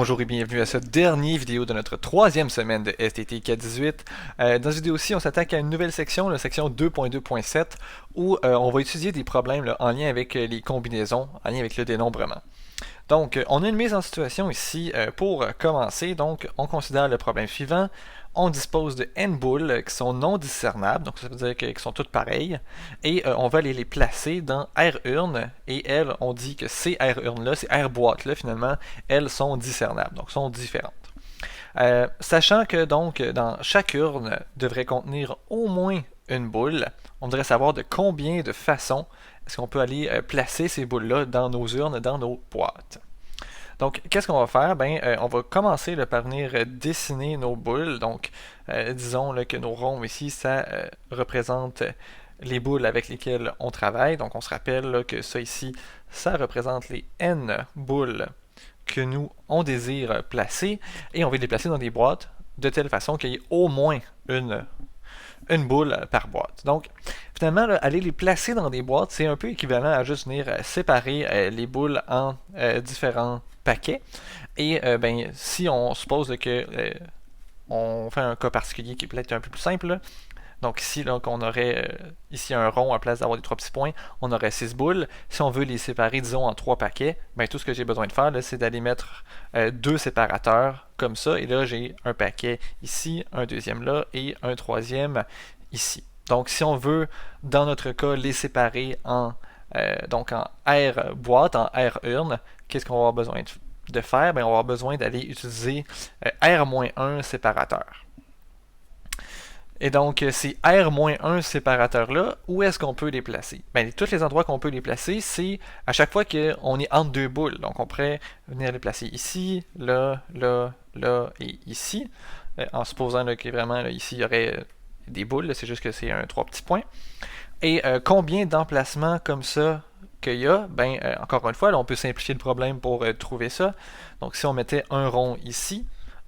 Bonjour et bienvenue à cette dernière vidéo de notre troisième semaine de STT 4.18. Dans cette vidéo-ci, on s'attaque à une nouvelle section, la section 2.2.7, où on va étudier des problèmes là, en lien avec les combinaisons, en lien avec le dénombrement. Donc, on a une mise en situation ici pour commencer. Donc, on considère le problème suivant. On dispose de n boules qui sont non discernables, donc ça veut dire qu'elles sont toutes pareilles, et on va aller les placer dans R urne, et elles, on dit que ces R urnes-là, ces R boîtes-là, finalement, elles sont discernables, donc sont différentes. Sachant que donc dans chaque urne devrait contenir au moins une boule, on devrait savoir de combien de façons est-ce qu'on peut aller placer ces boules-là dans nos urnes, dans nos boîtes. Donc, qu'est-ce qu'on va faire? On va commencer là, par venir dessiner nos boules. Donc, disons là, que nos ronds ici, ça représente les boules avec lesquelles on travaille. Donc, on se rappelle là, que ça ici, ça représente les N boules que nous, on désire placer. Et on va les placer dans des boîtes de telle façon qu'il y ait au moins une boule par boîte. Donc, finalement, là, aller les placer dans des boîtes, c'est un peu équivalent à juste venir séparer les boules en différents paquets. Et si on suppose que on fait un cas particulier qui est peut-être un peu plus simple, là. Donc ici, donc, on aurait ici un rond à place d'avoir des trois petits points, on aurait 6 boules. Si on veut les séparer, disons, en 3 paquets, tout ce que j'ai besoin de faire, c'est d'aller mettre 2 séparateurs comme ça. Et là, j'ai un paquet ici, un deuxième là et un troisième ici. Donc si on veut, dans notre cas, les séparer en R boîte, en R urne, qu'est-ce qu'on va avoir besoin de faire? On va avoir besoin d'aller utiliser R-1 séparateur. Et donc, ces R-1 séparateurs-là, où est-ce qu'on peut les placer? Tous les endroits qu'on peut les placer, c'est à chaque fois qu'on est entre deux boules. Donc, on pourrait venir les placer ici, là, là, là et ici. En supposant là, que vraiment, là, ici, il y aurait des boules. C'est juste que c'est un 3 petits points. Et combien d'emplacements comme ça qu'il y a? Encore une fois, là, on peut simplifier le problème pour trouver ça. Donc, si on mettait un rond ici,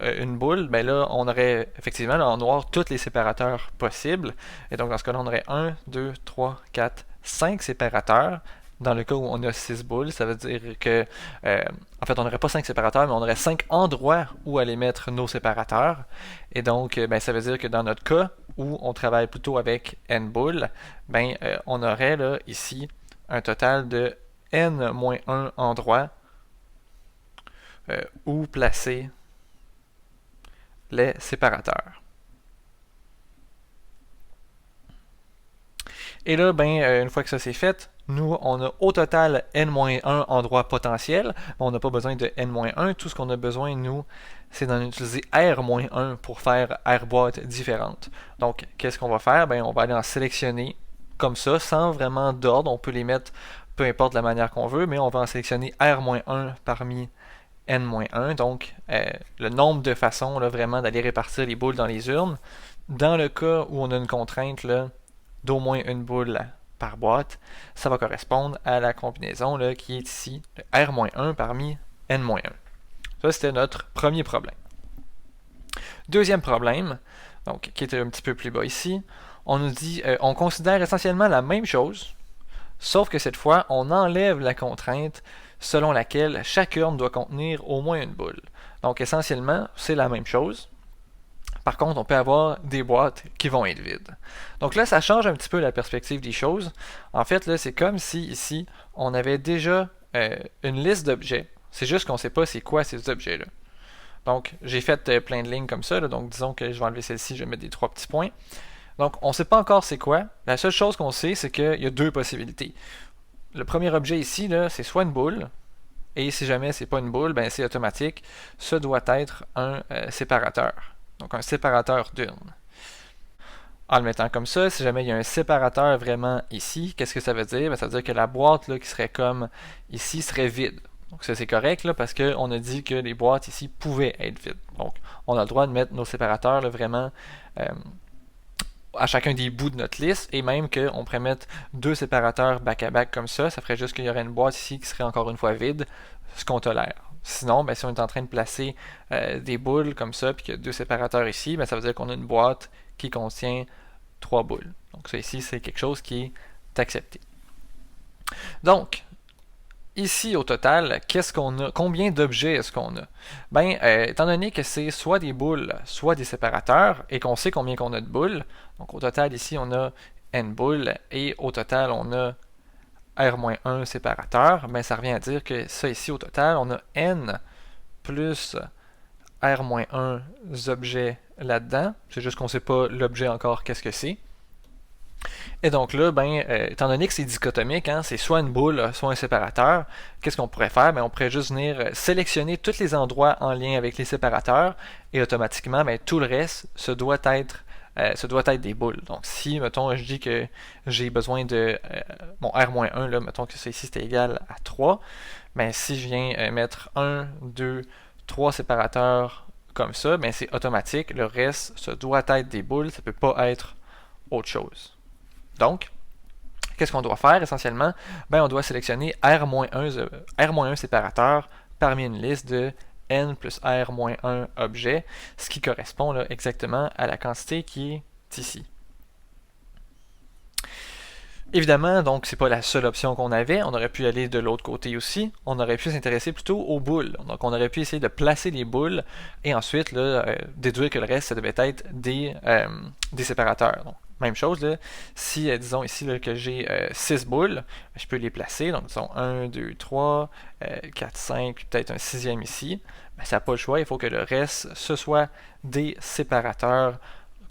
une boule, là, on aurait effectivement là, en noir tous les séparateurs possibles. Et donc, dans ce cas-là, on aurait 1, 2, 3, 4, 5 séparateurs. Dans le cas où on a 6 boules, ça veut dire que, en fait, on n'aurait pas 5 séparateurs, mais on aurait 5 endroits où aller mettre nos séparateurs. Et donc, ça veut dire que dans notre cas, où on travaille plutôt avec n boules, on aurait là, ici, un total de n-1 endroits où placer les séparateurs. Et là, une fois que ça c'est fait, nous, on a au total n-1 endroits potentiels. On n'a pas besoin de n-1. Tout ce qu'on a besoin, nous, c'est d'en utiliser r-1 pour faire r boîtes différentes. Donc, qu'est-ce qu'on va faire? On va aller en sélectionner comme ça, sans vraiment d'ordre. On peut les mettre peu importe la manière qu'on veut, mais on va en sélectionner r-1 parmi n-1, donc le nombre de façons là, vraiment d'aller répartir les boules dans les urnes. Dans le cas où on a une contrainte d'au moins une boule par boîte, ça va correspondre à la combinaison là, qui est ici, le r-1 parmi n-1. Ça, c'était notre premier problème. Deuxième problème, donc, qui est un petit peu plus bas ici, on nous dit, on considère essentiellement la même chose, sauf que cette fois, on enlève la contrainte selon laquelle chaque urne doit contenir au moins une boule. Donc essentiellement, c'est la même chose. Par contre, on peut avoir des boîtes qui vont être vides. Donc là, ça change un petit peu la perspective des choses. En fait, là, c'est comme si ici, on avait déjà une liste d'objets. C'est juste qu'on ne sait pas c'est quoi ces objets-là. Donc, j'ai fait plein de lignes comme ça. Là. Donc, disons que je vais enlever celle-ci, je vais mettre des 3 petits points. Donc, on ne sait pas encore c'est quoi. La seule chose qu'on sait, c'est qu'il y a deux possibilités. Le premier objet ici, c'est soit une boule, et si jamais c'est pas une boule, c'est automatique. Ce doit être un séparateur. Donc un séparateur d'urne. En le mettant comme ça, si jamais il y a un séparateur vraiment ici, qu'est-ce que ça veut dire? Ça veut dire que la boîte là, qui serait comme ici serait vide. Donc ça c'est correct là, parce qu'on a dit que les boîtes ici pouvaient être vides. Donc on a le droit de mettre nos séparateurs là, vraiment à chacun des bouts de notre liste, et même qu'on pourrait mettre deux séparateurs back-à-back comme ça ferait juste qu'il y aurait une boîte ici qui serait encore une fois vide, ce qu'on tolère. Sinon, si on est en train de placer des boules comme ça, puis qu'il y a deux séparateurs ici, ça veut dire qu'on a une boîte qui contient 3 boules. Donc ça ici, c'est quelque chose qui est accepté. Donc, Ici, au total, qu'est-ce qu'on a? Combien d'objets est-ce qu'on a? Ben, étant donné que c'est soit des boules, soit des séparateurs, et qu'on sait combien qu'on a de boules, donc au total, ici, on a n boules, et au total, on a R-1 séparateur, ben ça revient à dire que ça ici, au total, on a n plus R-1 objets là-dedans. C'est juste qu'on ne sait pas l'objet encore qu'est-ce que c'est. Et donc là, ben, étant donné que c'est dichotomique, hein, c'est soit une boule, soit un séparateur, qu'est-ce qu'on pourrait faire? Ben, on pourrait juste venir sélectionner tous les endroits en lien avec les séparateurs et automatiquement, ben, tout le reste doit être des boules. Donc si, mettons, je dis que j'ai besoin de mon R-1, là, mettons que ça ici c'était égal à 3, ben, si je viens mettre 1, 2, 3 séparateurs comme ça, ben, c'est automatique. Le reste, ça doit être des boules, ça ne peut pas être autre chose. Donc, qu'est-ce qu'on doit faire essentiellement? Ben, on doit sélectionner R-1 séparateur parmi une liste de n plus R-1 objets, ce qui correspond là, exactement à la quantité qui est ici. Évidemment, donc c'est pas la seule option qu'on avait, on aurait pu aller de l'autre côté aussi, on aurait pu s'intéresser plutôt aux boules. Donc on aurait pu essayer de placer les boules et ensuite là, déduire que le reste ça devait être des séparateurs. Donc, même chose, là, si disons ici là, que j'ai 6 boules, je peux les placer, donc disons 1, 2, 3, 4, 5, puis peut-être un sixième ici, ben, ça n'a pas le choix, il faut que le reste ce soit des séparateurs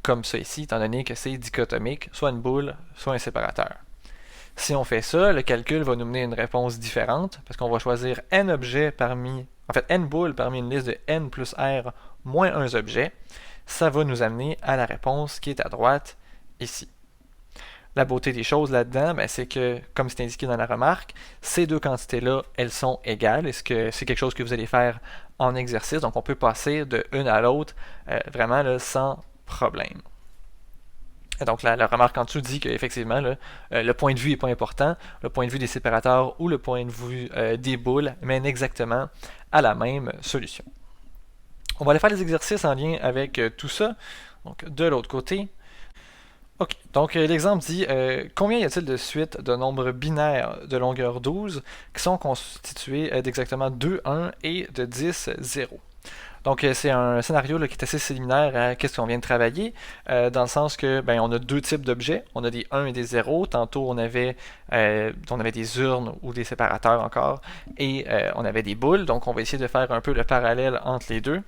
comme ça ici, étant donné que c'est dichotomique, soit une boule, soit un séparateur. Si on fait ça, le calcul va nous mener à une réponse différente, parce qu'on va choisir n objets n boules parmi une liste de n plus r moins 1 objets. Ça va nous amener à la réponse qui est à droite, ici. La beauté des choses là-dedans, ben, c'est que, comme c'est indiqué dans la remarque, ces deux quantités-là, elles sont égales. Est-ce que c'est quelque chose que vous allez faire en exercice? Donc on peut passer de une à l'autre vraiment là, sans problème. Et donc la remarque en dessous dit qu'effectivement, le point de vue n'est pas important, le point de vue des séparateurs ou le point de vue des boules mène exactement à la même solution. On va aller faire les exercices en lien avec tout ça. Donc de l'autre côté. Ok, donc l'exemple dit combien y a-t-il de suites de nombres binaires de longueur 12 qui sont constitués d'exactement 2, 1 et de 10, 0. Donc c'est un scénario là, qui est assez similaire à ce qu'on vient de travailler, dans le sens que ben, on a deux types d'objets, on a des 1 et des 0, tantôt on avait des urnes ou des séparateurs encore, et on avait des boules, donc on va essayer de faire un peu le parallèle entre les deux.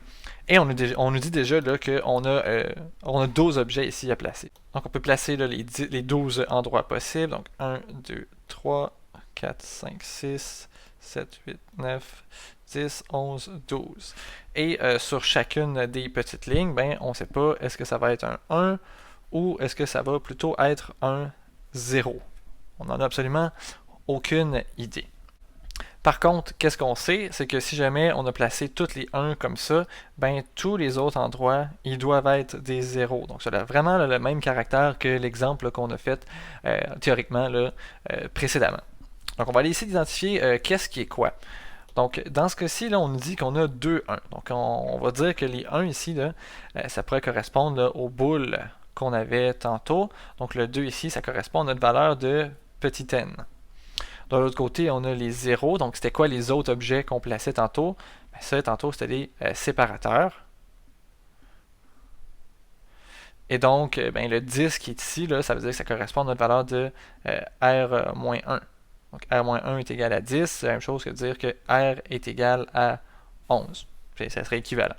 Et on nous dit déjà qu'on a 12 objets ici à placer. Donc on peut placer là, les 12 endroits possibles, donc 1, 2, 3, 4, 5, 6, 7, 8, 9, 10, 11, 12. Et sur chacune des petites lignes, ben, on ne sait pas est-ce que ça va être un 1 ou est-ce que ça va plutôt être un 0. On n'en a absolument aucune idée. Par contre, qu'est-ce qu'on sait? C'est que si jamais on a placé tous les 1 comme ça, ben tous les autres endroits, ils doivent être des 0. Donc ça a vraiment le même caractère que l'exemple qu'on a fait théoriquement précédemment. Donc on va aller ici d'identifier qu'est-ce qui est quoi. Donc, dans ce cas-ci, on nous dit qu'on a 2 1. Donc, on va dire que les 1 ici, là, ça pourrait correspondre là, aux boules qu'on avait tantôt. Donc, le 2 ici, ça correspond à notre valeur de petit n. De l'autre côté, on a les 0. Donc, c'était quoi les autres objets qu'on plaçait tantôt? Ben, ça, tantôt, c'était des séparateurs. Et donc, ben, le 10 qui est ici, là, ça veut dire que ça correspond à notre valeur de R-1. Donc R-1 est égal à 10, c'est la même chose que de dire que R est égal à 11. Ça serait équivalent.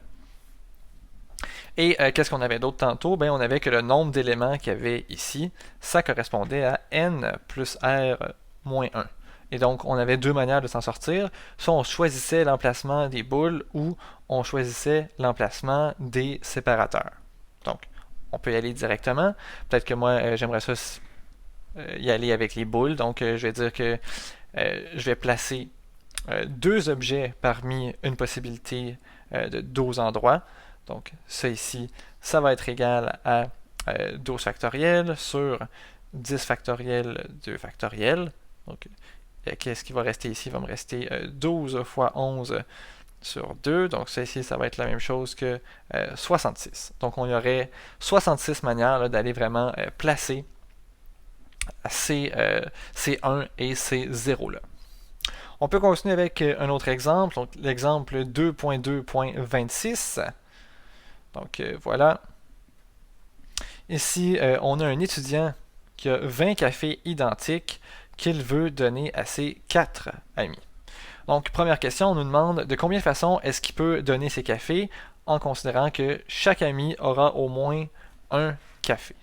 Et qu'est-ce qu'on avait d'autre tantôt? Ben, on avait que le nombre d'éléments qu'il y avait ici, ça correspondait à n plus R moins 1. Et donc, on avait deux manières de s'en sortir. Soit on choisissait l'emplacement des boules ou on choisissait l'emplacement des séparateurs. Donc, on peut y aller directement. Peut-être que moi, j'aimerais ça y aller avec les boules. Donc, je vais dire que je vais placer deux objets parmi une possibilité de 12 endroits. Donc, ça ici, ça va être égal à 12 factoriel sur 10 factoriel 2 factoriel. Donc, qu'est-ce qui va rester ici? Il va me rester 12 fois 11 sur 2. Donc, ça ici, ça va être la même chose que 66. Donc, on y aurait 66 manières d'aller vraiment placer ces 1 et ces 0 là. On peut continuer avec un autre exemple, donc l'exemple 2.2.26. Donc voilà. Ici, on a un étudiant qui a 20 cafés identiques qu'il veut donner à ses 4 amis. Donc, première question, on nous demande de combien de façons est-ce qu'il peut donner ses cafés en considérant que chaque ami aura au moins un café.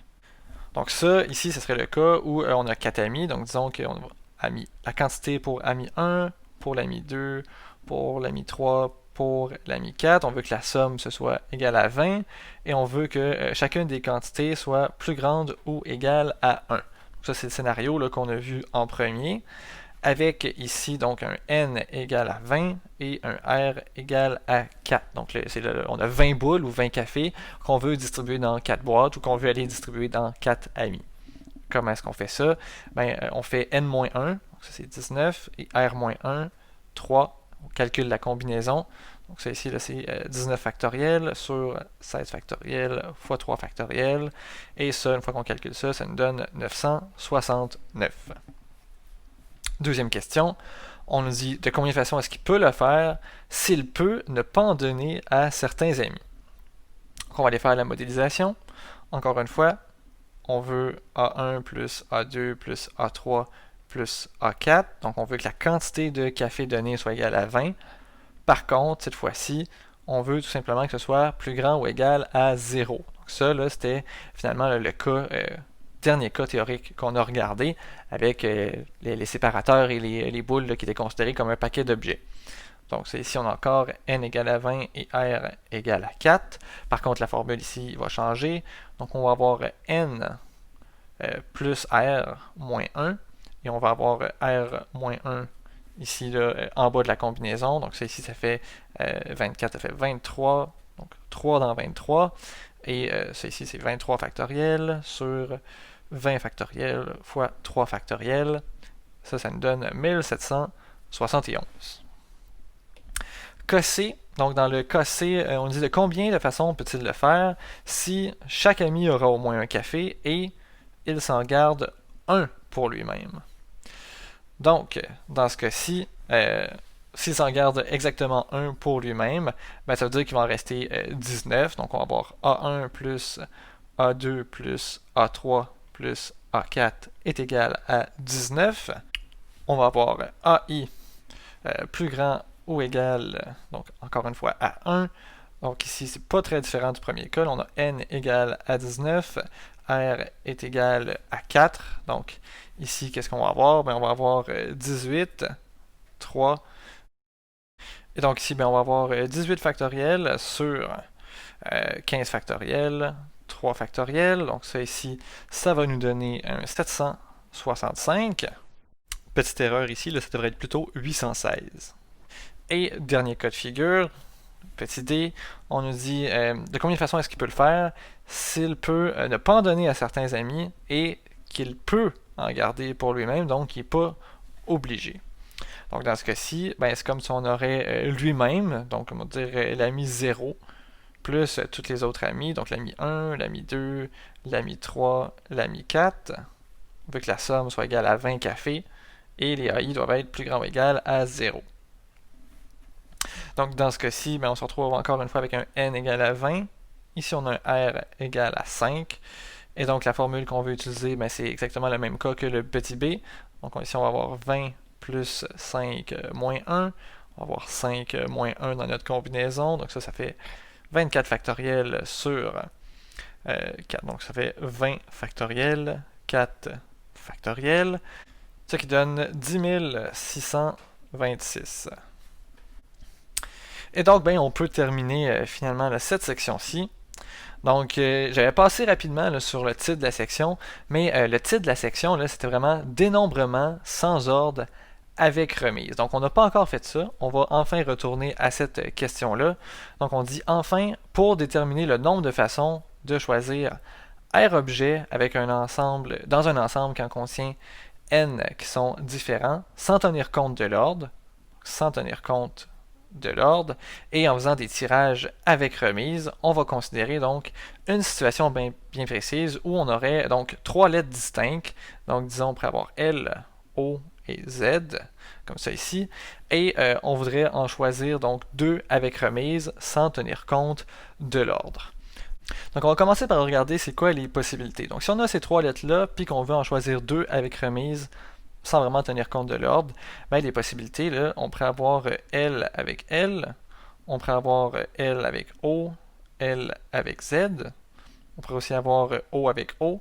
Donc ça, ici, ce serait le cas où on a 4 amis. Donc disons qu'on a mis la quantité pour ami 1, pour l'ami 2, pour l'ami 3, pour l'ami 4. On veut que la somme ce soit égale à 20 et on veut que chacune des quantités soit plus grande ou égale à 1. Donc ça, c'est le scénario qu'on a vu en premier, avec ici donc un n égale à 20 et un r égale à 4. Donc on a 20 boules ou 20 cafés qu'on veut distribuer dans 4 boîtes ou qu'on veut aller distribuer dans 4 amis. Comment est-ce qu'on fait ça? On fait n-1, donc ça c'est 19, et r-1, 3. On calcule la combinaison. Donc ça ici, c'est 19 factoriel sur 16 factoriel fois 3 factoriel. Et ça, une fois qu'on calcule ça, ça nous donne 969. Deuxième question, on nous dit de combien de façons est-ce qu'il peut le faire s'il peut ne pas en donner à certains amis. Donc on va aller faire la modélisation. Encore une fois, on veut A1 plus A2 plus A3 plus A4. Donc on veut que la quantité de café donné soit égale à 20. Par contre, cette fois-ci, on veut tout simplement que ce soit plus grand ou égal à 0. Donc ça, là, c'était finalement le cas dernier cas théorique qu'on a regardé avec les séparateurs et les boules qui étaient considérées comme un paquet d'objets. Donc ici, on a encore n égale à 20 et r égale à 4. Par contre, la formule ici va changer. Donc on va avoir n plus r moins 1 et on va avoir r moins 1 ici là, en bas de la combinaison. Donc ça ici, ça fait 24, ça fait 23. Donc 3 dans 23. Et ça ici, c'est 23 factoriel sur 20 factoriel fois 3 factoriel. Ça nous donne 1771. Cas C, donc dans le cas C, on dit de combien de façons peut-il le faire si chaque ami aura au moins un café et il s'en garde un pour lui-même. Donc, dans ce cas-ci, s'il s'en garde exactement un pour lui-même, ça veut dire qu'il va en rester 19. Donc, on va avoir A1 plus A2 plus A3 plus A4 est égal à 19. On va avoir AI plus grand ou égal, donc encore une fois à 1. Donc ici, c'est pas très différent du premier cas. On a n égale à 19, r est égal à 4. Donc ici, qu'est-ce qu'on va avoir? On va avoir 18, 3. Et donc ici, on va avoir 18 factoriel sur 15 factoriel, 3 factoriel. Donc ça ici, ça va nous donner un 765. Petite erreur ici, là, ça devrait être plutôt 816. Et dernier cas de figure, petit d, on nous dit de combien de façons est-ce qu'il peut le faire s'il peut ne pas en donner à certains amis et qu'il peut en garder pour lui-même, donc il n'est pas obligé. Donc dans ce cas-ci, c'est comme si on aurait lui-même, donc on va dire l'ami 0, plus tous les autres amis, donc l'ami 1, l'ami 2, l'ami 3, l'ami 4. On veut que la somme soit égale à 20 cafés et les AI doivent être plus grand ou égal à 0. Donc dans ce cas-ci, on se retrouve encore une fois avec un n égale à 20. Ici, on a un r égale à 5. Et donc la formule qu'on veut utiliser, c'est exactement le même cas que le petit b. Donc ici, on va avoir 20 plus 5 moins 1. On va avoir 5 moins 1 dans notre combinaison. Donc ça fait 24 factoriel sur 4. Donc ça fait 20 factoriel, 4 factoriel. Ce qui donne 10 626. Et donc, on peut terminer finalement cette section-ci. Donc, j'avais passé rapidement là, sur le titre de la section, mais le titre de la section, c'était vraiment dénombrement sans ordre avec remise. Donc, on n'a pas encore fait ça. On va enfin retourner à cette question-là. Donc, on dit enfin, pour déterminer le nombre de façons de choisir R objet avec un ensemble, dans un ensemble qui en contient n qui sont différents, sans tenir compte de l'ordre, et en faisant des tirages avec remise, on va considérer donc une situation bien précise où on aurait donc 3 lettres distinctes. Donc disons, on pourrait avoir L, O et Z, comme ça ici, et on voudrait en choisir donc 2 avec remise sans tenir compte de l'ordre. Donc on va commencer par regarder c'est quoi les possibilités. Donc si on a ces 3 lettres-là, puis qu'on veut en choisir 2 avec remise, sans vraiment tenir compte de l'ordre, ben les possibilités, là, on pourrait avoir L avec L, on pourrait avoir L avec O, L avec Z, on pourrait aussi avoir O avec O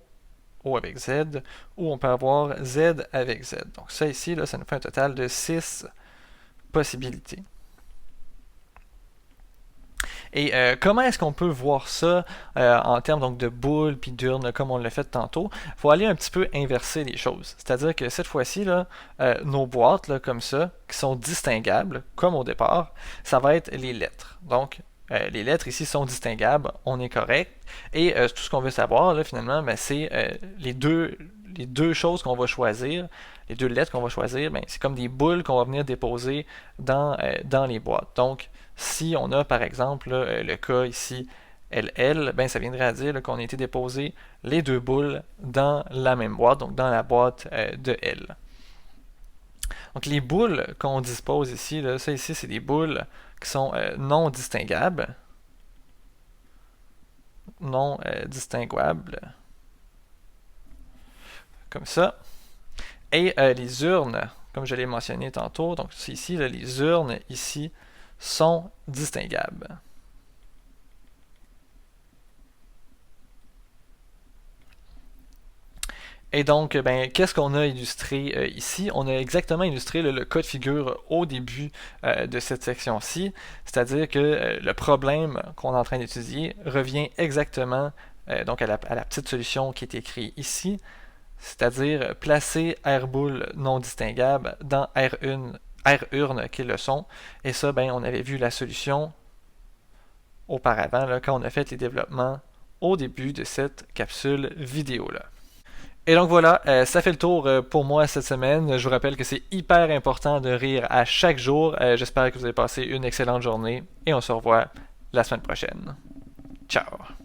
avec Z, ou on peut avoir Z avec Z. Donc ça ici, là, ça nous fait un total de 6 possibilités. Et comment est-ce qu'on peut voir ça en termes donc, de boules puis d'urnes, comme on l'a fait tantôt? Il faut aller un petit peu inverser les choses. C'est-à-dire que cette fois-ci, là, nos boîtes, là, comme ça, qui sont distinguables, comme au départ, ça va être les lettres. Donc, les lettres ici sont distinguables, on est correct. Et tout ce qu'on veut savoir, là, finalement, ben, c'est les deux choses qu'on va choisir, les 2 lettres qu'on va choisir, ben, c'est comme des boules qu'on va venir déposer dans les boîtes. Donc, si on a par exemple là, le cas ici LL, ben, ça viendrait à dire qu'on a été déposé les 2 boules dans la même boîte, donc dans la boîte de L. Donc les boules qu'on dispose ici, là, ça ici c'est des boules qui sont non distinguables, non distinguables, comme ça. Et les urnes, comme je l'ai mentionné tantôt, donc c'est ici, là, les urnes ici sont distinguables. Et donc, ben, qu'est-ce qu'on a illustré ici? On a exactement illustré le cas de figure au début de cette section-ci, c'est-à-dire que le problème qu'on est en train d'étudier revient exactement donc à la petite solution qui est écrite ici, c'est-à-dire placer R boule non distinguable dans R urne qui est le son. Et ça, ben, on avait vu la solution auparavant là, quand on a fait les développements au début de cette capsule vidéo-là. Et donc voilà, ça fait le tour pour moi cette semaine. Je vous rappelle que c'est hyper important de rire à chaque jour. J'espère que vous avez passé une excellente journée et on se revoit la semaine prochaine. Ciao!